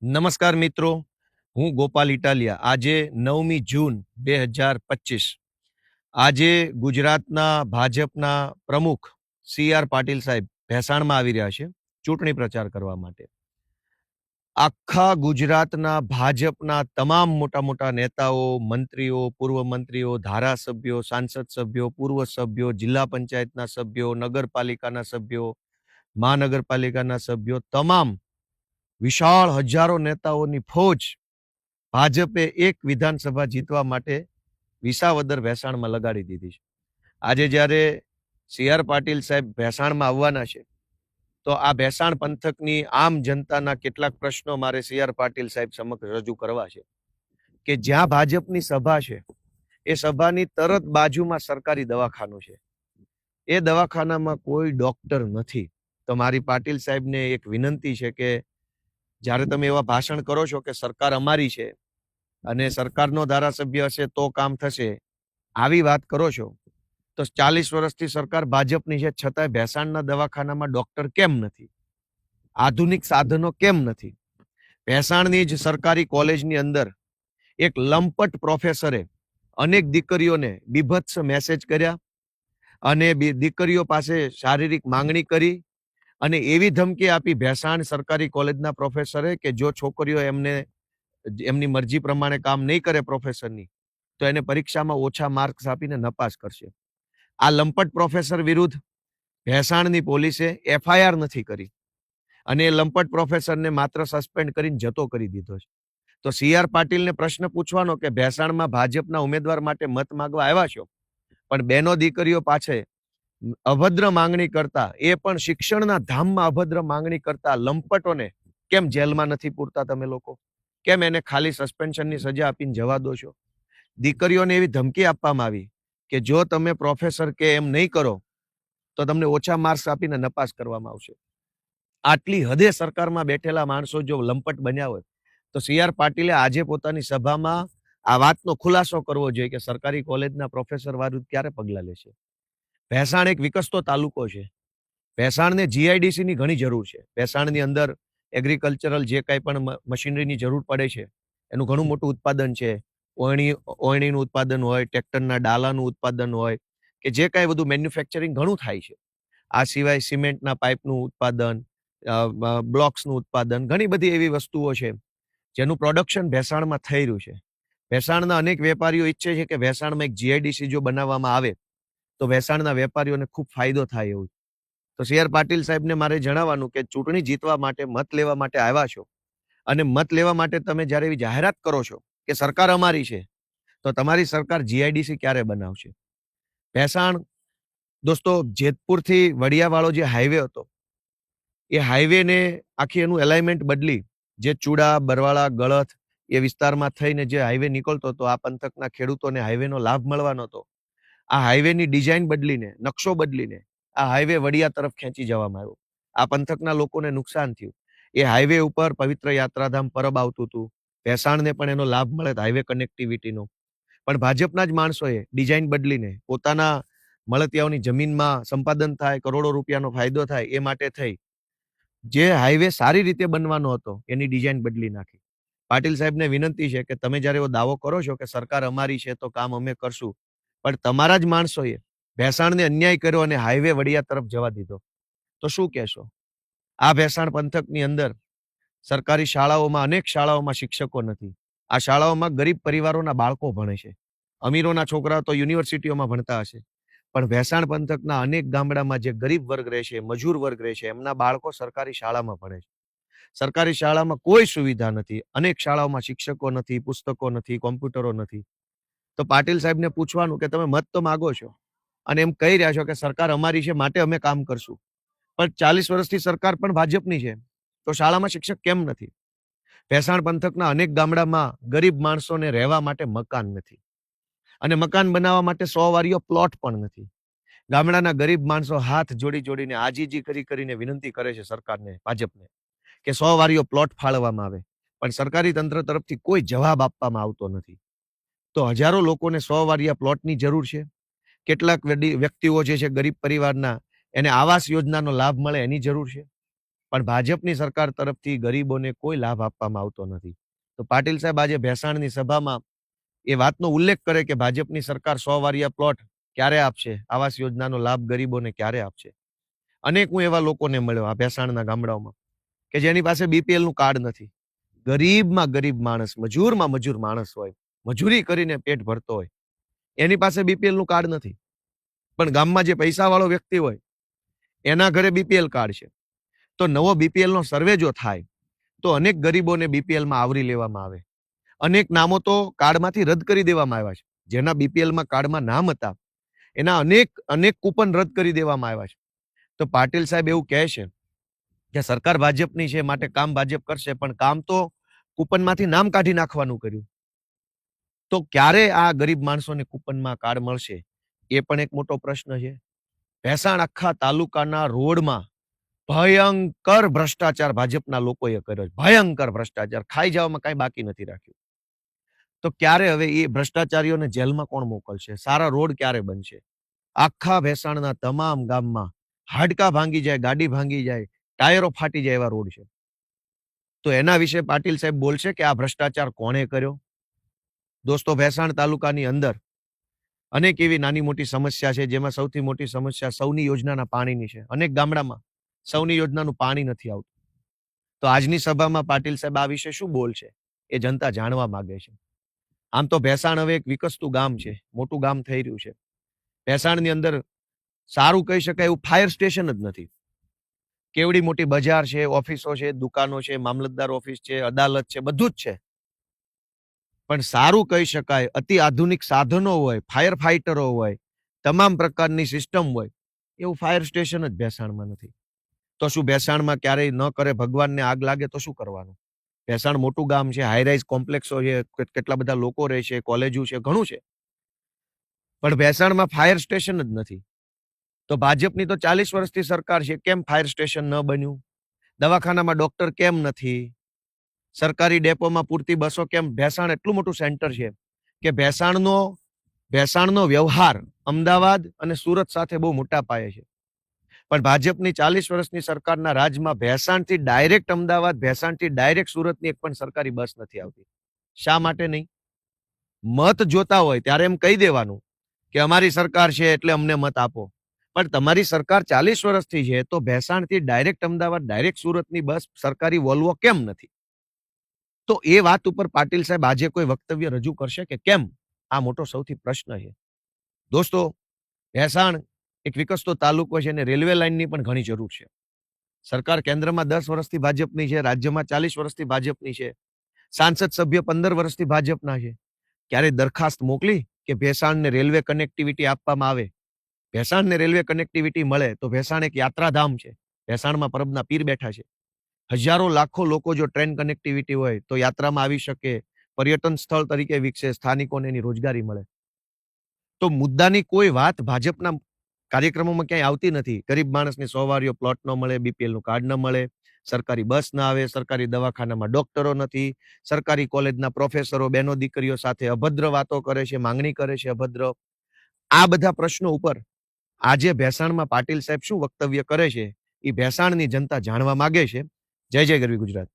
નમસ્કાર મિત્રો, હું ગોપાલ ઇટાલિયા. આજે 9મી જૂન 2025 આજે ગુજરાતના ભાજપના પ્રમુખ CR પાટીલ સાહેબ ભેસાણમાં આવી રહ્યા છે ચૂંટણી પ્રચાર કરવા માટે. આખા ગુજરાતના ભાજપના તમામ મોટા મોટા નેતાઓ, મંત્રીઓ, પૂર્વ મંત્રીઓ, ધારાસભ્યો, સાંસદ સભ્યો, પૂર્વ સભ્યો, જિલ્લા પંચાયતના સભ્યો, નગરપાલિકાના સભ્યો, મહાનગરપાલિકાના સભ્યો, તમામ વિશાળ હજારો નેતાઓની ફોજ ભાજપે એક વિધાનસભા જીતવા માટે વિસાવદર ભેસાણમાં લગાડી દીધી છે. આજે જ્યારે CR પાટીલ સાહેબ ભેસાણમાં આવવાના છે તો આ ભેસાણ પંથકની આમ જનતાના કેટલાક પ્રશ્નો મારે CR પાટીલ સાહેબ સમક્ષ રજૂ કરવા છે કે જ્યાં ભાજપની સભા છે એ સભાની તરત બાજુમાં સરકારી દવાખાનું છે. એ દવાખાનામાં કોઈ ડોક્ટર નથી. તો મારી પાટીલ સાહેબને એક વિનંતી છે કે જ્યારે તમે એવા ભાષણ કરો છો કે સરકાર અમારી છે અને સરકારનો ધારાસભ્ય હશે તો કામ થશે, આવી વાત કરો છો તો 40 વર્ષથી સરકાર ભાજપની છે છતાંય ભેસાણના દવાખાનામાં ડોક્ટર કેમ નથી? આધુનિક સાધનો કેમ નથી? ભેસાણની જ સરકારી કોલેજની અંદર એક લંપટ પ્રોફેસરે અનેક દીકરીઓને બીભત્સ મેસેજ કર્યા અને દીકરીઓ પાસે શારીરિક માંગણી કરી અને એવી ધમકી આપી ભેસાણ સરકારી કોલેજના પ્રોફેસરે કે જો છોકરીઓ એમની મરજી પ્રમાણે કામ નહીં કરે પ્રોફેસરની તો એને પરીક્ષામાં ઓછા માર્ક્સ આપીને નપાસ કરશે. આ લંપટ પ્રોફેસર વિરુદ્ધ ભેસાણની પોલીસે FIR નથી કરી અને એ લંપટ પ્રોફેસરને માત્ર સસ્પેન્ડ કરીને જતો કરી દીધો છે. તો CR પાટીલને પ્રશ્ન પૂછવાનો કે ભેસાણમાં ભાજપના ઉમેદવાર માટે મત માંગવા આવ્યા છો પણ બેનો દીકરીઓ પાછે અભદ્ર માંગણી કરતા, એ પણ શિક્ષણના ધામમાં અભદ્ર માંગણી કરતા લંપટોને કેમ જેલમાં નથી પૂરતા તમે લોકો? કેમ એને ખાલી સસ્પેન્શનની સજા આપીને જવા દો છો? દીકરીઓને એવી ધમકી આપવામાં આવી કે જો તમે પ્રોફેસર કે એમ નહીં કરો તો તમને ઓછા માર્ક્સ આપીને નપાસ કરવામાં આવશે. આટલી હદે સરકારમાં બેઠેલા માણસો જો લંપટ બન્યા હોય તો CR પાટીલે આજે પોતાની સભામાં આ વાતનો ખુલાસો કરવો જોઈએ કે સરકારી કોલેજના પ્રોફેસર વિરુદ્ધ ક્યારે પગલાં લેશે. ભેસાણ એક વિકસતો તાલુકો છે. ભેસાણને GIDC ની ઘણી જરૂર છે. ભેસાણની અંદર એગ્રીકલ્ચરલ જે કાંઈ પણ મશીનરીની જરૂર પડે છે એનું ઘણું મોટું ઉત્પાદન છે. ઓયણીનું ઉત્પાદન હોય, ટ્રેક્ટરના ડાલાનું ઉત્પાદન હોય કે જે કાંઈ બધું મેન્યુફેક્ચરિંગ ઘણું થાય છે. આ સિવાય સિમેન્ટના પાઇપનું ઉત્પાદન, બ્લોક્સનું ઉત્પાદન, ઘણી બધી એવી વસ્તુઓ છે જેનું પ્રોડક્શન ભેસાણમાં થઈ રહ્યું છે. ભેસાણના અનેક વેપારીઓ ઈચ્છે છે કે ભેસાણમાં એક GIDC જો બનાવવામાં આવે તો ભેસાણના વેપારીઓને ખૂબ ફાયદો થાય એવું. તો CR પાટીલ સાહેબને મારે જણાવવાનું કે ચૂંટણી જીતવા માટે, મત લેવા માટે આવ્યા છો અને મત લેવા માટે તમે જ્યારે એવી જાહેરાત કરો છો કે સરકાર અમારી છે તો તમારી સરકાર GIDC ક્યારે બનાવશે? ભેસાણ દોસ્તો, જેતપુરથી વડિયાવાળો જે હાઈવે હતો એ હાઈવેને આખી એનું એલાઇનમેન્ટ બદલી, જે ચૂડા, બરવાળા, ગળથ એ વિસ્તારમાં થઈને જે હાઈવે નીકળતો હતો, આ પંથકના ખેડૂતોને હાઈવેનો લાભ મળવાનો હતો. આ હાઈવેની ડિઝાઇન બદલીને, નકશો બદલીને આ હાઈવે વડિયા તરફ ખેંચી જવામાં આવ્યો. આ પંથકના લોકોને નુકસાન થયું. એ હાઈવે ઉપર પવિત્ર યાત્રાધામ પરબ આવતું હતું. ભેસાણને પણ એનો લાભ મળે હાઈવે કનેક્ટિવિટીનો. પણ ભાજપના જ માણસોએ ડિઝાઇન બદલીને પોતાના મળતિયાઓની જમીનમાં સંપાદન થાય, કરોડો રૂપિયાનો ફાયદો થાય એ માટે થઈ જે હાઈવે સારી રીતે બનવાનો હતો એની ડિઝાઇન બદલી નાખી. પાટીલ સાહેબને વિનંતી છે કે તમે જ્યારે એવો દાવો કરો છો કે સરકાર અમારી છે તો કામ અમે કરશું, પણ તમારા જ માણસોએ ભેસાણને અન્યાય કર્યો અને હાઈવે વડિયા તરફ જવા દીધો, તો શું કહેશો? આ ભેસાણ પંથકની અંદર સરકારી શાળાઓમાં, અનેક શાળાઓમાં શિક્ષકો નથી. આ શાળાઓમાં ગરીબ પરિવારોના બાળકો ભણે છે. અમીરોના છોકરા તો યુનિવર્સિટીઓમાં ભણતા હશે, પણ ભેસાણ પંથકના અનેક ગામડામાં જે ગરીબ વર્ગ રહે છે, મજૂર વર્ગ રહે છે, એમના બાળકો સરકારી શાળામાં ભણે છે. સરકારી શાળામાં કોઈ સુવિધા નથી. અનેક શાળાઓમાં શિક્ષકો નથી, પુસ્તકો નથી, કોમ્પ્યુટરો નથી. તો પાટીલ સાહેબને પૂછવાનું કે તમે મત તો માગો છો અને એમ કહી રહ્યા છો કે સરકાર અમારી છે માટે અમે કામ કરશું, પણ 40 વર્ષથી સરકાર પણ ભાજપની છે તો શાળામાં શિક્ષક કેમ નથી? ભેસાણ પંથકના અનેક ગામડામાં ગરીબ માણસોને રહેવા માટે મકાન નથી અને મકાન બનાવવા માટે 100 વારીઓ પ્લોટ પણ નથી. ગામડાના ગરીબ માણસો હાથ જોડી જોડીને, આજીજી કરી કરીને વિનંતી કરે છે સરકારને, ભાજપને, કે 100 વારીઓ પ્લોટ ફાળવવામાં આવે, પણ સરકારી તંત્ર તરફથી કોઈ જવાબ આપવામાં આવતો નથી. તો હજારો લોકોને 100 વારિયા પ્લોટની જરૂર છે. કેટલાક વ્યક્તિઓ જે છે ગરીબ પરિવારના, એને આવાસ યોજનાનો લાભ મળે એની જરૂર છે. પણ ભાજપની સરકાર તરફથી ગરીબોને કોઈ લાભ આપવામાં આવતો નથી. તો પાટીલ સાહેબ આજે ભેસાણની સભામાં એ વાતનો ઉલ્લેખ કરે કે ભાજપની સરકાર 100 વારિયા પ્લોટ ક્યારે આપશે, આવાસ યોજનાનો લાભ ગરીબોને ક્યારે આપશે. અનેક હું એવા લોકોને મળ્યો આ ભેસાણના ગામડાઓમાં કે જેની પાસે બીપીએલ નું કાર્ડ નથી. ગરીબમાં ગરીબ માણસ, મજૂરમાં મજૂર માણસ હોય, મજૂરી કરીને પેટ ભરતો હોય, એની પાસે બીપીએલ નું કાર્ડ નથી. પણ ગામમાં જે પૈસાવાળો વ્યક્તિ હોય એના ઘરે બીપીએલ કાર્ડ છે. તો નવો બીપીએલ નો સર્વે જો થાય તો અનેક ગરીબોને બીપીએલમાં આવરી લેવામાં આવે. અનેક નામો તો કાર્ડમાંથી રદ કરી દેવામાં આવ્યા છે. જેના બીપીએલમાં કાર્ડમાં નામ હતા એના અનેક અનેક કૂપન રદ કરી દેવામાં આવ્યા છે. તો પાટીલ સાહેબ એવું કહે છે કે સરકાર ભાજપની છે માટે કામ ભાજપ કરશે, પણ કામ તો કૂપનમાંથી નામ કાઢી નાખવાનું કર્યું. તો ક્યારે આ ગરીબ માણસોને કૂપનમાં કાર્ડ મળશે એ પણ એક મોટો પ્રશ્ન છે. ભેસાણ આખા તાલુકાના રોડમાં ભયંકર ભ્રષ્ટાચાર ભાજપના લોકોએ કર્યો છે. ભયંકર ભ્રષ્ટાચાર, ખાઈ જવામાં કઈ બાકી નથી રાખ્યું. તો ક્યારે હવે એ ભ્રષ્ટાચારીઓને જેલમાં કોણ મોકલશે? સારા રોડ ક્યારે બનશે? આખા ભેસાણના તમામ ગામમાં હાડકા ભાંગી જાય, ગાડી ભાંગી જાય, ટાયરો ફાટી જાય એવા રોડ છે. તો એના વિશે પાટીલ સાહેબ બોલશે કે આ ભ્રષ્ટાચાર કોણે કર્યો? દોસ્તો, ભેસાણ તાલુકાની અંદર અનેક એવી નાની મોટી સમસ્યા છે, જેમાં સૌથી મોટી સમસ્યા સૌની યોજનાના પાણીની છે. અનેક ગામડામાં સૌની યોજનાનું પાણી નથી આવતું. તો આજની સભામાં પાટીલ સાહેબ આ વિશે શું બોલશે એ જનતા જાણવા માંગે છે. આમ તો ભેસાણ હવે એક વિકસતું ગામ છે, મોટું ગામ થઈ રહ્યું છે. ભેસાણની અંદર સારું કહી શકાય એવું ફાયર સ્ટેશન જ નથી. કેવડી મોટી બજાર છે, ઓફિસો છે, દુકાનો છે, મામલતદાર ઓફિસ છે, અદાલત છે, બધું જ છે. પણ સારું કહી શકાય અતિ આધુનિક સાધનો હોય, ફાયર ફાઈટરો હોય, તમામ પ્રકારની સિસ્ટમ હોય એવું ફાયર સ્ટેશન જ ભેસાણમાં નથી. તો શું ભેસાણમાં ક્યારેય ન કરે ભગવાનને આગ લાગે તો શું કરવાનું? ભેસાણ મોટું ગામ છે, હાઈરાઇઝ કોમ્પ્લેક્સો છે, કેટલા બધા લોકો રહે છે, કોલેજો છે, ઘણું છે. પણ ભેસાણમાં ફાયર સ્ટેશન જ નથી. તો ભાજપની તો 40 વર્ષથી સરકાર છે, કેમ ફાયર સ્ટેશન ન બન્યું? દવાખાનામાં ડોક્ટર કેમ નથી? સરકારી ડેપોમાં પૂરતી બસો કેમ? ભેસાણ એટલું મોટું સેન્ટર છે કે ભેસાણનો વ્યવહાર અમદાવાદ અને સુરત સાથે બહુ મોટા પાયે છે. પણ ભાજપની 40 વર્ષની સરકારના રાજમાં ભેસાણથી ડાયરેક્ટ અમદાવાદ, ભેસાણથી ડાયરેક્ટ સુરતની એક પણ સરકારી બસ નથી આવતી. શા માટે નહીં? મત જોતા હોય ત્યારે એમ કહી દેવાનું કે અમારી સરકાર છે એટલે અમને મત આપો. પણ તમારી સરકાર 40 વર્ષથી છે તો ભેસાણથી ડાયરેક્ટ અમદાવાદ, ડાયરેક્ટ સુરતની બસ સરકારી વોલ્વો કેમ નથી? તો એ વાત ઉપર પાટીલ સાહેબ આજે કોઈ વક્તવ્ય રજૂ કરશે કે કેમ? આ મોટો સૌથી પ્રશ્ન છે. દોસ્તો, ભેસાણ એક વિકસતો તાલુકો છે અને રેલવે લાઇનની પણ ઘણી જરૂર છે. સરકાર કેન્દ્રમાં 10 વર્ષથી ભાજપની છે, રાજ્યમાં 40 વર્ષથી ભાજપની છે, સાંસદ સભ્ય 15 વર્ષથી ભાજપના છે. ક્યારે દરખાસ્ત મોકલી કે ભેસાણને રેલવે કનેક્ટિવિટી આપવામાં આવે? ભેસાણને રેલવે કનેક્ટિવિટી મળે તો ભેસાણ એક યાત્રાધામ છે. ભેસાણમાં પરબના પીર બેઠા છે. હજારો લાખો લોકો જો ટ્રેન કનેક્ટિવિટી હોય તો યાત્રામાં આવી શકે, પર્યટન સ્થળ તરીકે વિકસે, સ્થાનિકોને એની રોજગારી મળે. તો મુદ્દાની કોઈ વાત ભાજપના કાર્યક્રમોમાં ક્યાંય આવતી નથી. ગરીબ માણસને 100 વારિયો પ્લોટ ન મળે, બીપીએલ નું કાર્ડ ન મળે, સરકારી બસ ના આવે, સરકારી દવાખાનામાં ડોક્ટરો નથી, સરકારી કોલેજના પ્રોફેસરો બહેનો દીકરીઓ સાથે અભદ્ર વાતો કરે છે, માંગણી કરે છે અભદ્ર. આ બધા પ્રશ્નો ઉપર આજે ભેસાણમાં પાટીલ સાહેબ શું વક્તવ્ય કરે છે એ ભેસાણની જનતા જાણવા માંગે છે. જય જય ગરવી ગુજરાત.